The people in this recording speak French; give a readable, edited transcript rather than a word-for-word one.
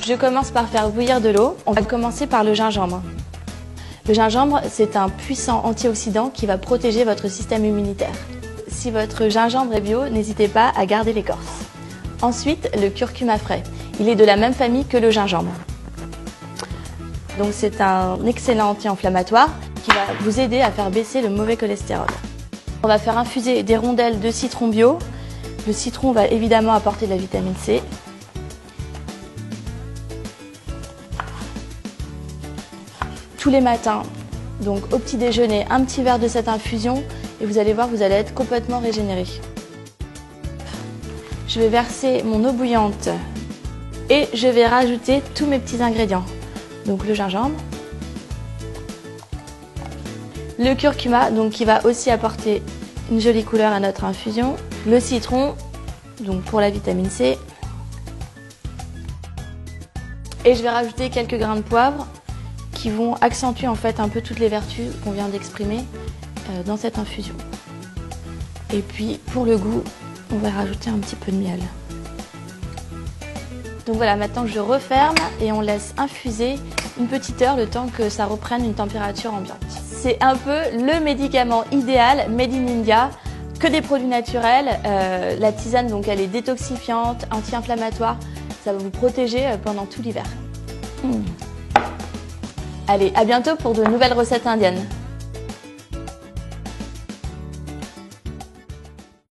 Je commence par faire bouillir de l'eau. On va commencer par le gingembre. Le gingembre, c'est un puissant antioxydant qui va protéger votre système immunitaire. Si votre gingembre est bio, n'hésitez pas à garder l'écorce. Ensuite, le curcuma frais. Il est de la même famille que le gingembre. Donc c'est un excellent anti-inflammatoire qui va vous aider à faire baisser le mauvais cholestérol. On va faire infuser des rondelles de citron bio. Le citron va évidemment apporter de la vitamine C. Tous les matins, donc au petit déjeuner, un petit verre de cette infusion et vous allez voir, vous allez être complètement régénéré. Je vais verser mon eau bouillante et je vais rajouter tous mes petits ingrédients. Donc le gingembre, le curcuma, donc qui va aussi apporter une jolie couleur à notre infusion, le citron, donc pour la vitamine C, et je vais rajouter quelques grains de poivre qui vont accentuer en fait un peu toutes les vertus qu'on vient d'exprimer dans cette infusion. Et puis pour le goût, on va rajouter un petit peu de miel. Donc voilà, maintenant je referme et on laisse infuser une petite heure le temps que ça reprenne une température ambiante. C'est un peu le médicament idéal made in India, que des produits naturels. La tisane, donc elle est détoxifiante, anti-inflammatoire, ça va vous protéger pendant tout l'hiver. Allez, à bientôt pour de nouvelles recettes indiennes.